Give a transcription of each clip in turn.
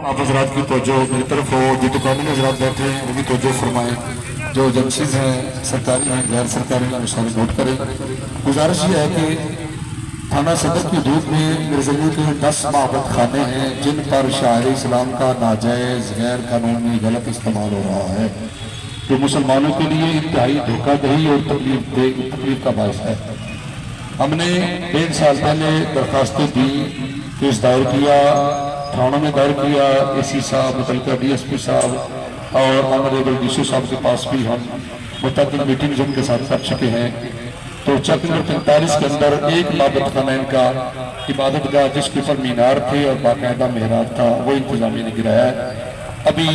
آپ حضرات کی توجہ میری طرف ہو، جو دکانوں میں حضرات بیٹھے ہیں وہ بھی توجہ فرمائیں، جو ایجنسیز ہیں سرکاری ہیں غیر سرکاری ہیں وہ سارے نوٹ کریں۔ گزارش یہ ہے کہ تھانہ صدر کی حدود میں مرزائیوں کے 10 معبد خانے ہیں جن پر شاعر اسلام کا ناجائز غیر قانونی غلط استعمال ہو رہا ہے، جو مسلمانوں کے لیے انتہائی دھوکہ دہی اور تکلیف کا باعث ہے۔ ہم نے 1.5 سال پہلے درخواستیں دی، کیس دائر کیا، تھانوں میں دائر کیا، اے سی صاحب، متعلقہ ڈی ایس پی صاحب اور آنریبل ڈی سی صاحب کے پاس بھی ہم متعدد میٹنگز ان کے ساتھ کر چکے ہیں۔ تو چک نمبر 45 کے اندر ایک معبد خانین کا عبادت گاہ جس کے اوپر مینار تھے اور باقاعدہ محراب تھا وہ انتظامیہ نے گرایا ہے۔ ابھی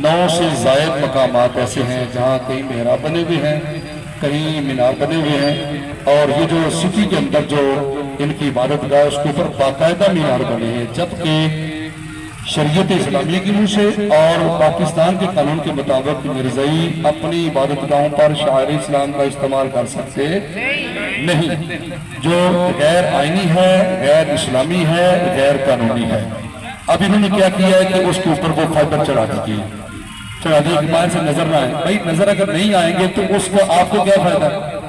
9 سے زائد مقامات ایسے ہیں جہاں کئی محراب بنے ہوئے ہیں، کہیں مینار بنے ہوئے ہیں، اور یہ جو سٹی کے اندر جو ان کی عبادت گاہ اس کے اوپر باقاعدہ مینار بنے ہیں، جبکہ شریعت اسلامیہ کی منہ سے اور پاکستان کے قانون کے مطابق مرزائی اپنی عبادت گاہوں پر شاعر اسلام کا استعمال کر سکتے نہیں، جو غیر آئینی ہے، غیر اسلامی ہے، غیر قانونی ہے۔ اب انہوں نے کیا کیا ہے کہ اس کے اوپر وہ فائبر چڑھا دی کہ باہر سے نظر نہ آئے۔ بھائی نظر اگر نہیں آئیں گے تو اس کو آپ کو کیا فائدہ ہے؟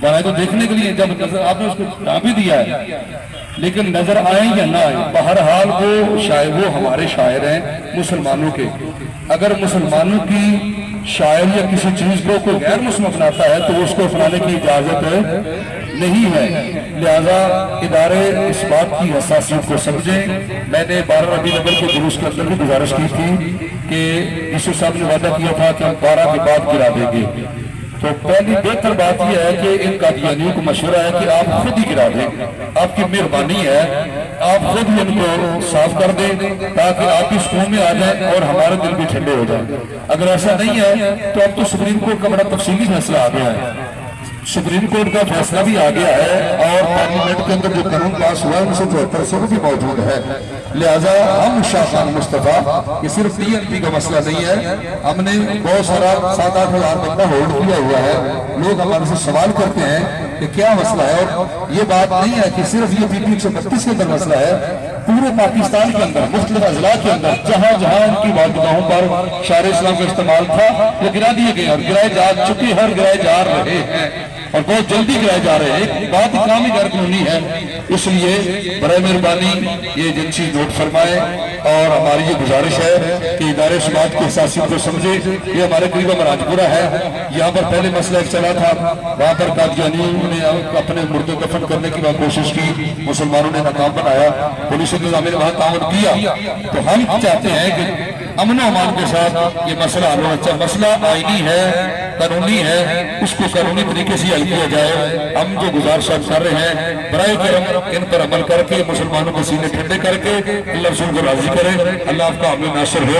بنائے تو دیکھنے کے لیے، جب نظر آپ نے اس کو ڈھا بھی دیا ہے، لیکن نظر آئیں یا نہ آئیں بہرحال وہ ہمارے شاعر ہیں مسلمانوں کے۔ اگر مسلمانوں کی شاعر یا کسی چیز کو کوئی غیر مسلم اپناتا ہے تو اس کو اپنانے کی اجازت نہیں ہے، لہذا ادارے اس بات کی حساسیت کو سمجھیں۔ میں نے 12 ربیع الاول کے جلوس کے اندر بھی گزارش کی تھی کہ یوسف صاحب نے وعدہ کیا تھا کہ ہم 12 کے بعد گرا دیں گے، تو پہلی بہتر بات یہ ہے کہ ان قادیانیوں کو مشورہ ہے کہ آپ خود ہی گرا دیں، آپ کی مہربانی ہے آپ خود ہی ان کو صاف کر دیں تاکہ آپ اس قوم میں آ جائیں اور ہمارے دل بھی ٹھنڈے ہو جائیں۔ اگر ایسا نہیں ہے تو اب تو سپریم کورٹ کا بڑا تفصیلی فیصلہ آ گیا ہے، سپریم کورٹ کا فیصلہ بھی آ گیا ہے اور پارلیمنٹ کے اندر جو قانون پاس ہوا ہے 1974 سے وہ بھی موجود ہے، لہذا ہم شاہ خان مصطفیٰ یہ صرف ٹی این پی کا مسئلہ نہیں ہے، ہم نے بہت سارا 7-8 ہزار بندہ ہولڈ کیا ہوا ہے۔ لوگ ہمارے سے سوال کرتے ہیں کہ کیا مسئلہ ہے، اور یہ بات نہیں ہے کہ صرف یہ پی پی 132 کے اندر مسئلہ ہے، پورے پاکستان کے اندر مختلف اضلاع کے اندر جہاں جہاں ان کی عبادتگاہوں پر شاعر اسلام کا استعمال تھا وہ گرا دیے گئے اور گرائے جا چکے، ہر گرائے جا رہے ہیں اور بہت جلدی گرائے جا رہے ہیں۔ ایک بات کام ہی غیر قانونی ہے، اس لیے برائے مہربانی یہ ایجنسی نوٹ فرمائے اور ہماری یہ گزارش ہے کہ ادارے اس بات کی حساسیت کو سمجھے۔ یہ ہمارے قریبا مراجپورہ ہے، یہاں پر پہلے مسئلہ ایک چلا تھا، وہاں پر قادیانیوں نے اپنے مردے دفن کرنے کی کوشش کی، مسلمانوں نے ناکام بنایا، پولیس انتظامیہ نے وہاں تعاون کیا۔ تو ہم چاہتے ہیں کہ امن و امان کے ساتھ یہ مسئلہ حل ہونا چاہیے، مسئلہ آئینی ہے، قانونی ہے، اس کو قانونی طریقے سے حل کیا جائے۔ ہم جو گزارشات کر رہے ہیں برائے کرم ان پر عمل کر کے مسلمانوں کو سینے ٹھنڈے کر کے اللہ رسول کو راضی کرے۔ اللہ آپ کا حامی ناصر ہو۔